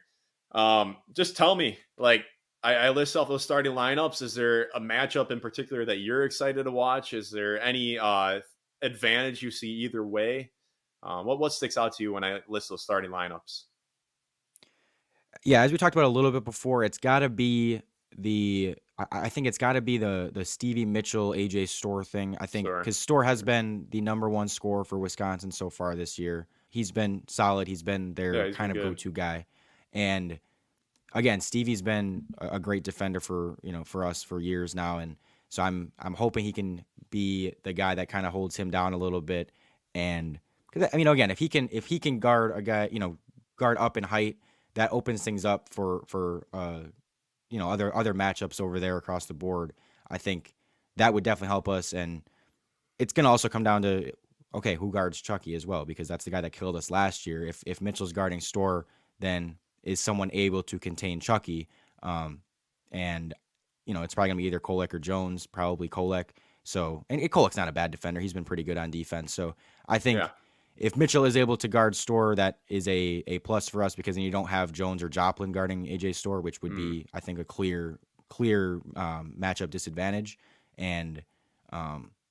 Just tell me, like, I list off those starting lineups. Is there a matchup in particular that you're excited to watch? Is there any advantage you see either way? What sticks out to you when I list those starting lineups? Yeah, as we talked about a little bit before, it's got to be I think it's got to be the Stevie Mitchell, AJ Storr thing. I think Sure. because Storr has been the number one scorer for Wisconsin so far this year. He's been solid. He's been Yeah, their he's kind been of good. go-to guy. And again, Stevie's been a great defender for us for years now, and so I'm hoping he can be the guy that kind of holds him down a little bit. And because again, if he can guard a guy, guard up in height, that opens things up for other matchups over there across the board. I think that would definitely help us, and it's going to also come down to okay, who guards Chucky as well, because that's the guy that killed us last year. If Mitchell's guarding Storr, then is someone able to contain Chucky? And it's probably gonna be either Kolek or Jones, probably Kolek. So, and Kolek's not a bad defender; he's been pretty good on defense. So, I think Yeah, if Mitchell is able to guard Storr, that is a plus for us, because then you don't have Jones or Joplin guarding AJ Storr, which would be, I think, a clear matchup disadvantage. And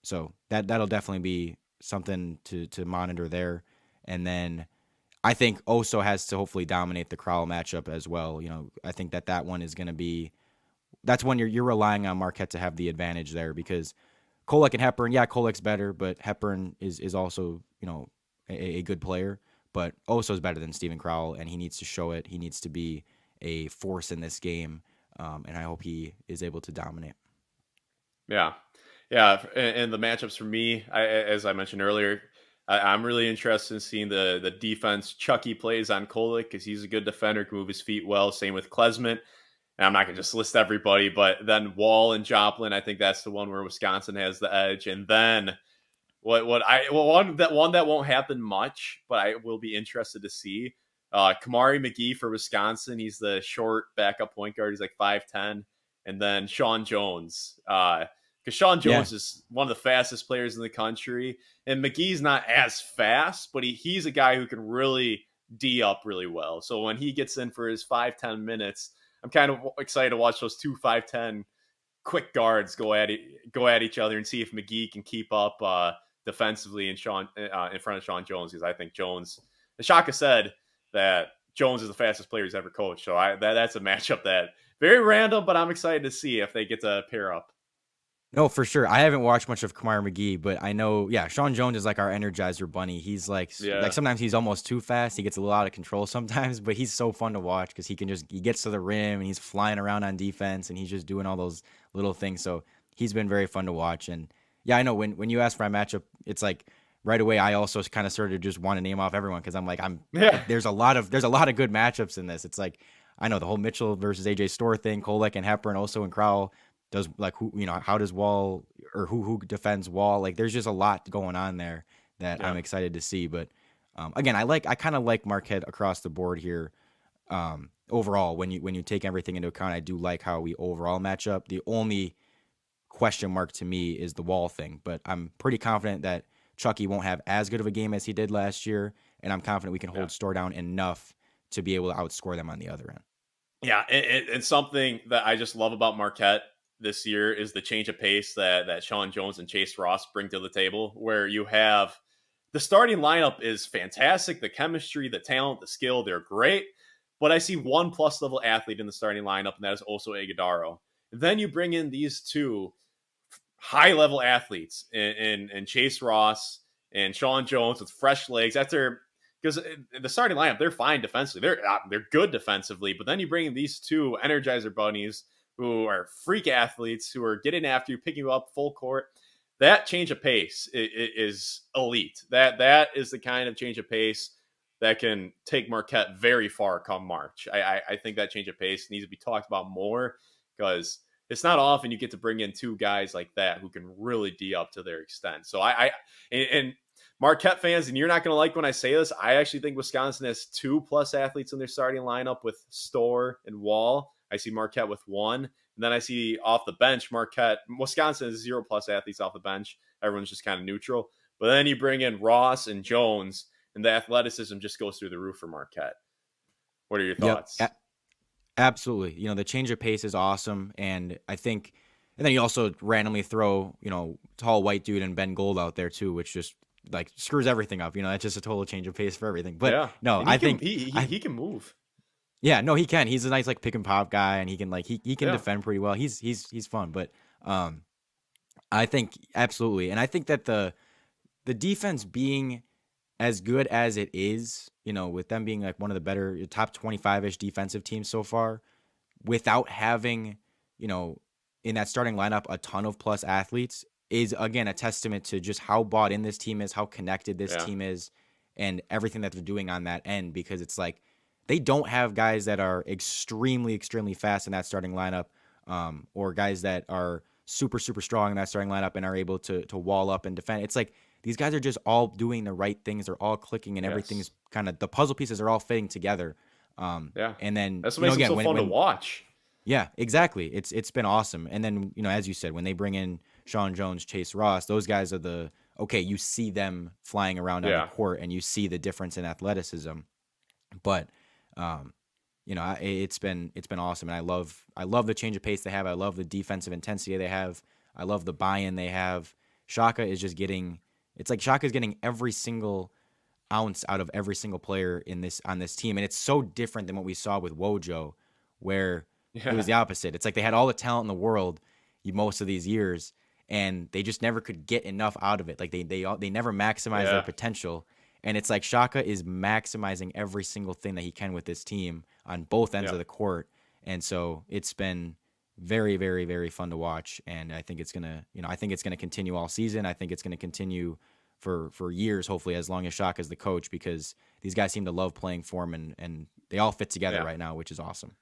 so that'll definitely be something to monitor there. And then I think Oso has to hopefully dominate the Crowell matchup as well. I think that one is going to be that's when you're relying on Marquette to have the advantage there, because Kolek and Hepburn, yeah, Kolek's better, but Hepburn is also a good player. But Oso's better than Stephen Crowell, and he needs to show it. He needs to be a force in this game, and I hope he is able to dominate. yeah, yeah. And the matchups for me, as I mentioned earlier, I'm really interested in seeing the defense Chucky plays on Kolek, because he's a good defender, can move his feet well. Same with Klesmit. And I'm not going to just list everybody, but then Wall and Joplin, I think that's the one where Wisconsin has the edge. And then one that won't happen much, but I will be interested to see. Kamari McGee for Wisconsin. He's the short backup point guard. He's like 5'10". And then Sean Jones. Because Sean Jones is one of the fastest players in the country. And McGee's not as fast, but he's a guy who can really D up really well. So when he gets in for his 5-10 minutes, I'm kind of excited to watch those 2 5'10" quick guards go at each other and see if McGee can keep up defensively in front of Sean Jones, because I think Jones, Shaka said that Jones is the fastest player he's ever coached. So that's a matchup that very random, but I'm excited to see if they get to pair up. No, for sure. I haven't watched much of Kamari McGee, but I know, yeah, Sean Jones is like our Energizer bunny. He's like sometimes he's almost too fast. He gets a little out of control sometimes, but he's so fun to watch because he gets to the rim and he's flying around on defense and he's just doing all those little things. So he's been very fun to watch. And yeah, I know when you ask for a matchup, it's like right away I also kind of started to just want to name off everyone, because I'm like there's a lot of good matchups in this. It's like I know the whole Mitchell versus AJ Storr thing, Kolek and Hepburn, also and Crowell. Does like how does Wall, or who defends Wall? Like there's just a lot going on there that I'm excited to see. But again, I kind of like Marquette across the board here. Overall, when you take everything into account, I do like how we overall match up. The only question mark to me is the wall thing. But I'm pretty confident that Chucky won't have as good of a game as he did last year, and I'm confident we can hold Store down enough to be able to outscore them on the other end. Yeah, and something that I just love about Marquette this year is the change of pace that Sean Jones and Chase Ross bring to the table, where you have the starting lineup is fantastic. The chemistry, the talent, the skill, they're great. But I see one plus level athlete in the starting lineup, and that is also Iguodaro. Then you bring in these two high level athletes in Chase Ross and Sean Jones with fresh legs. That's their, because the starting lineup, they're fine defensively. They're good defensively. But then you bring in these two Energizer bunnies who are freak athletes who are getting after you, picking you up full court. That change of pace is elite. That is the kind of change of pace that can take Marquette very far come March. I think that change of pace needs to be talked about more, because it's not often you get to bring in two guys like that who can really D up to their extent. So and Marquette fans, and you're not going to like when I say this, I actually think Wisconsin has 2+ athletes in their starting lineup with Store and Wall. I see Marquette with 1. And then I see off the bench, Wisconsin has 0+ athletes off the bench. Everyone's just kind of neutral. But then you bring in Ross and Jones, and the athleticism just goes through the roof for Marquette. What are your thoughts? Yep. Absolutely. You know, the change of pace is awesome. And I think, and then you also randomly throw, you know, tall white dude and Ben Gold out there too, which just like screws everything up. You know, that's just a total change of pace for everything. But yeah. No, I think he can move. Yeah, no, he can. He's a nice like pick and pop guy, and he can he can defend pretty well. He's fun, but I think absolutely, and I think that the defense being as good as it is, you know, with them being like one of the better top 25-ish defensive teams so far, without having, you know, in that starting lineup a ton of plus athletes, is again a testament to just how bought in this team is, how connected this team is, and everything that they're doing on that end. Because it's like, they don't have guys that are extremely, extremely fast in that starting lineup, or guys that are super, super strong in that starting lineup and are able to wall up and defend. It's like these guys are just all doing the right things. They're all clicking, and everything's kind of, the puzzle pieces are all fitting together. And then that's what makes it so fun to watch. Yeah, exactly. It's been awesome. And then, you know, as you said, when they bring in Sean Jones, Chase Ross, those guys are you see them flying around on the court, and you see the difference in athleticism. But you know, it's been awesome, and I love the change of pace they have. I love the defensive intensity they have. I love the buy-in they have. Shaka is just getting, it's like Shaka's getting every single ounce out of every single player on this team, and it's so different than what we saw with Wojo, where it was the opposite. It's like they had all the talent in the world most of these years, and they just never could get enough out of it. Like they never maximized their potential. And it's like Shaka is maximizing every single thing that he can with this team on both ends of the court. And so it's been very, very, very fun to watch. And I think it's gonna continue all season. I think it's gonna continue for years, hopefully, as long as Shaka's the coach, because these guys seem to love playing for him, and they all fit together right now, which is awesome.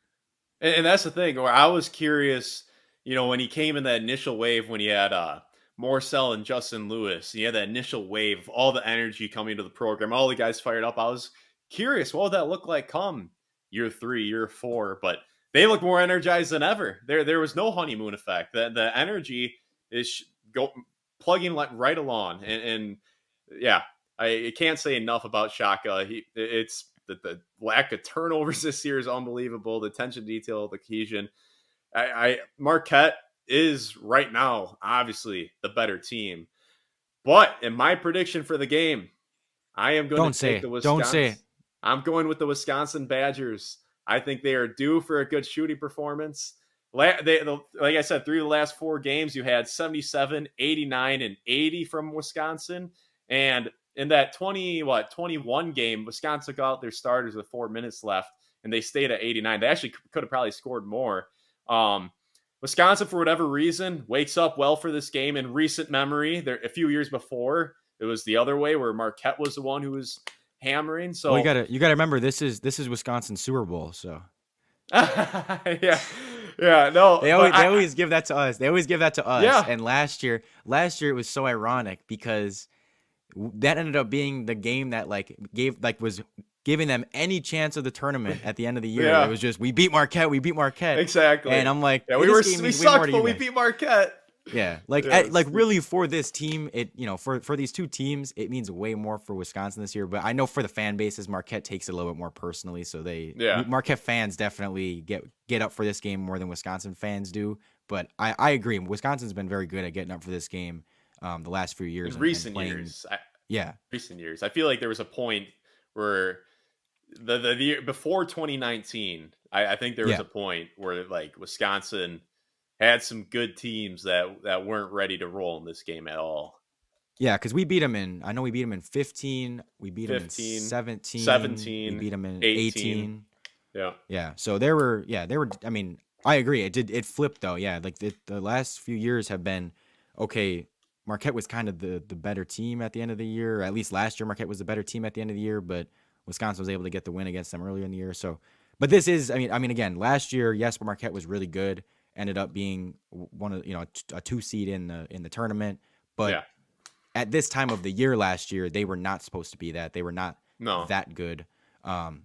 And that's the thing, where I was curious, you know, when he came in that initial wave, when he had Morcell and Justin Lewis, you had that initial wave of all the energy coming to the program, all the guys fired up. I was curious, what would that look like come year 3, year 4? But they look more energized than ever. There was no honeymoon effect. The energy is plugging right along. And I can't say enough about Shaka. It's the lack of turnovers this year is unbelievable. The attention to detail, the cohesion. Marquette is right now obviously the better team, but in my prediction for the game, I am going to take the Wisconsin. Don't say it. I'm going with the Wisconsin Badgers. I think they are due for a good shooting performance. Like I said, 3 of the last 4 games, you had 77, 89, and 80 from Wisconsin. And in that 21 game, Wisconsin took out their starters with 4 minutes left, and they stayed at 89. They actually could have probably scored more. Wisconsin, for whatever reason, wakes up well for this game. In recent memory, a few years before, it was the other way, where Marquette was the one who was hammering. So you gotta remember, this is Wisconsin's Super Bowl. So yeah, no, they always give that to us. Yeah. And last year it was so ironic, because that ended up being the game that was giving them any chance of the tournament at the end of the year. It was just, we beat Marquette. Exactly. And I'm like, we sucked, but we beat Marquette. Yeah, like Yes. really for this team, for these two teams, it means way more for Wisconsin this year. But I know for the fan bases, Marquette takes it a little bit more personally. So Yeah. Marquette fans definitely get up for this game more than Wisconsin fans do. But I agree, Wisconsin's been very good at getting up for this game the last few years In and recent playing. years, Yeah, I feel like there was a point where the year before 2019, I think there was yeah. a point where like Wisconsin had some good teams that weren't ready to roll in this game at all. Yeah, because we beat them in. I know we beat them in 15. We beat them in 15, 17. We 17, beat them in 18. 18. Yeah. Yeah. So there were. Yeah, there were. I mean, I agree. It did. It flipped though. Yeah. Like the last few years have been okay. Marquette was kind of the better team at the end of the year. Or at least last year, Marquette was the better team at the end of the year. But Wisconsin was able to get the win against them earlier in the year. So, but this is. I mean, again, last year, yes, Marquette was really good. Ended up being one of a 2 seed in the tournament, but Yeah. at this time of the year last year, they were not supposed to be that. They were not No. that good.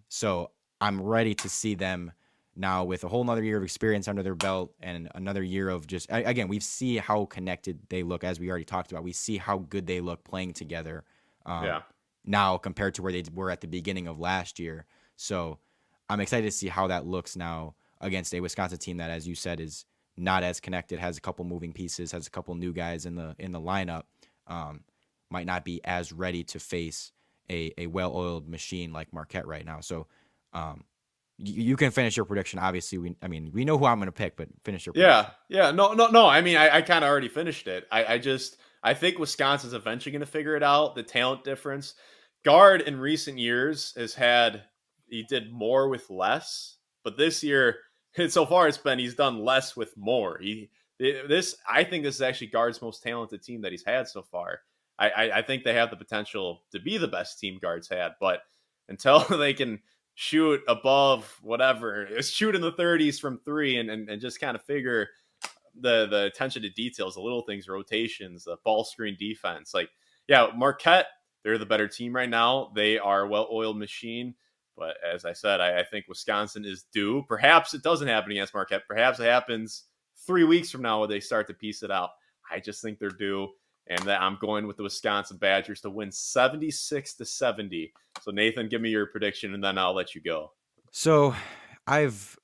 So I'm ready to see them now with a whole nother year of experience under their belt and another year of just, again, we see how connected they look, as we already talked about. We see how good they look playing together Yeah. now compared to where they were at the beginning of last year. So I'm excited to see how that looks now against a Wisconsin team that, as you said, is not as connected, has a couple moving pieces, has a couple new guys in the lineup, um, might not be as ready to face a well-oiled machine like Marquette right now. So you can finish your prediction. Obviously, we know who I'm going to pick, but finish your Yeah. prediction. Yeah. No, no, no. I mean, I kind of already finished it. I think Wisconsin's eventually going to figure it out. The talent difference. Guard in recent years he did more with less, but this year, so far it's been he's done less with more. I think this is actually Guard's most talented team that he's had so far. I think they have the potential to be the best team Guard's had, but until they can shoot above whatever, shoot in the 30s from three and just kind of figure the attention to details, the little things, rotations, the ball screen defense. Like, yeah, Marquette, they're the better team right now. They are a well-oiled machine. But as I said, I think Wisconsin is due. Perhaps it doesn't happen against Marquette. Perhaps it happens 3 weeks from now where they start to piece it out. I just think they're due. And that I'm going with the Wisconsin Badgers to win 76-70. So Nathan, give me your prediction, and then I'll let you go. So I've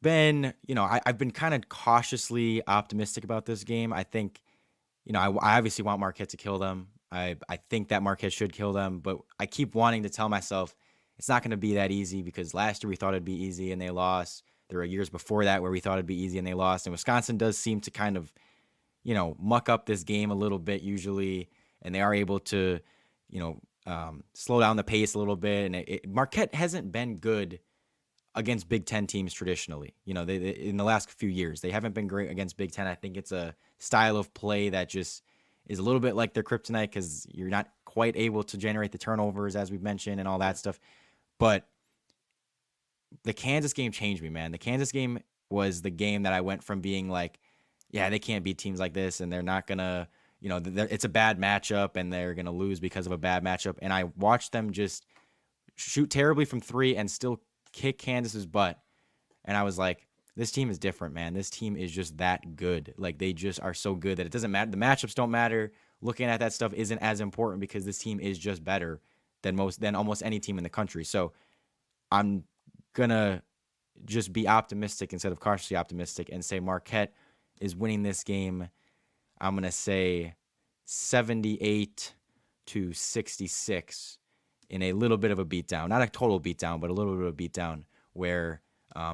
I've been kind of cautiously optimistic about this game. I think, I obviously want Marquette to kill them. I think that Marquette should kill them, but I keep wanting to tell myself it's not going to be that easy because last year we thought it'd be easy and they lost. There were years before that where we thought it'd be easy and they lost. And Wisconsin does seem to kind of, muck up this game a little bit usually, and they are able to, slow down the pace a little bit. And Marquette hasn't been good against Big Ten teams traditionally. They in the last few years, they haven't been great against Big Ten. I think it's a style of play that just is a little bit like their kryptonite because you're not quite able to generate the turnovers, as we've mentioned, and all that stuff. But the Kansas game changed me, man. The Kansas game was the game that I went from being like, yeah, they can't beat teams like this, and they're not gonna, it's a bad matchup, and they're gonna lose because of a bad matchup. And I watched them just shoot terribly from three and still kick Kansas's butt. And I was like, this team is different, man. This team is just that good. Like, they just are so good that it doesn't matter. The matchups don't matter. Looking at that stuff isn't as important because this team is just better than almost any team in the country. So I'm gonna just be optimistic instead of cautiously optimistic and say Marquette is winning this game. I'm gonna say 78-66 in a little bit of a beatdown, not a total beatdown, but a little bit of a beatdown where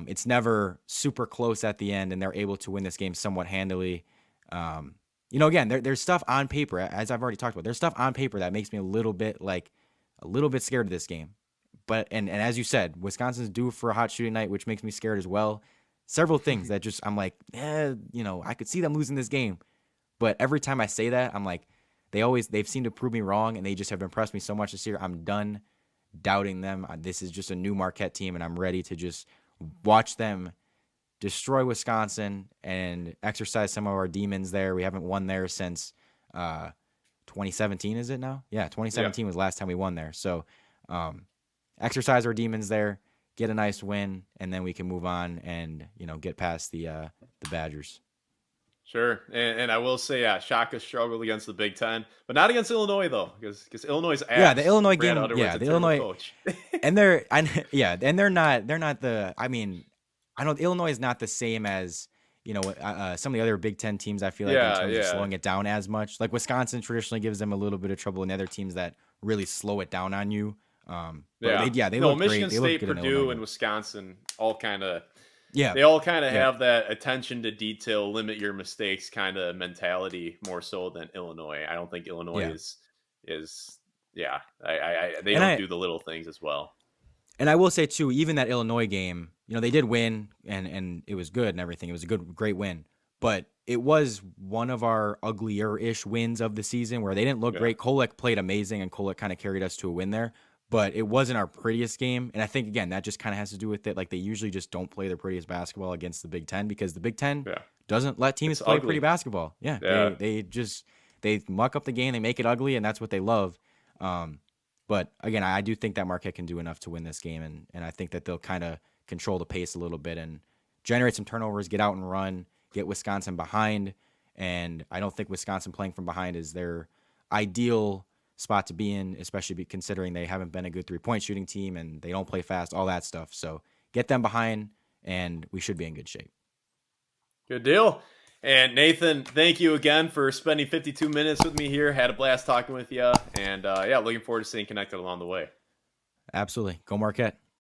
it's never super close at the end and they're able to win this game somewhat handily. Again, there's stuff on paper, as I've already talked about. There's stuff on paper that makes me a little bit scared of this game. But and as you said, Wisconsin's due for a hot shooting night, which makes me scared as well. Several things that just I'm like, I could see them losing this game. But every time I say that, I'm like, they've seemed to prove me wrong, and they just have impressed me so much this year. I'm done doubting them. This is just a new Marquette team, and I'm ready to just watch them destroy Wisconsin and exercise some of our demons there. We haven't won there since 2017, is it now? Yeah, 2017 was the last time we won there. So exercise our demons there, get a nice win, and then we can move on and get past the Badgers. Sure. And I will say, yeah, Shaka struggled against the Big Ten, but not against Illinois, though, because Illinois' Yeah, the ass. Illinois Brad game. Underwood's Yeah, a the terrible Illinois, coach. and they're not the. I mean, I don't. Illinois is not the same as some of the other Big Ten teams. I feel like in Yeah, terms of yeah. slowing it down as much. Like Wisconsin traditionally gives them a little bit of trouble, and other teams that really slow it down on you. But they No, look Michigan great. They look State, good in Purdue, Illinois. and Wisconsin all kind of Yeah, they all kind of yeah, have that attention to detail, limit your mistakes kind of mentality more so than Illinois. I don't think Illinois yeah. is yeah. They And don't I do the little things as well. And I will say too, even that Illinois game, they did win and it was good and everything. It was a great win. But it was one of our uglier-ish wins of the season where they didn't look Yeah, great. Kolek played amazing and Kolek kind of carried us to a win there. But it wasn't our prettiest game. And I think, again, that just kind of has to do with it. Like, they usually just don't play their prettiest basketball against the Big Ten because the Big Ten yeah. doesn't let teams It's play pretty ugly. basketball. Yeah, Yeah. they muck up the game. They make it ugly, and that's what they love. But again, I do think that Marquette can do enough to win this game, and I think that they'll kind of control the pace a little bit and generate some turnovers, get out and run, get Wisconsin behind. And I don't think Wisconsin playing from behind is their ideal spot to be in, especially considering they haven't been a good three-point shooting team and they don't play fast, all that stuff. So get them behind, and we should be in good shape. Good deal. And Nathan, thank you again for spending 52 minutes with me here. Had a blast talking with you. And yeah, looking forward to staying connected along the way. Absolutely. Go Marquette.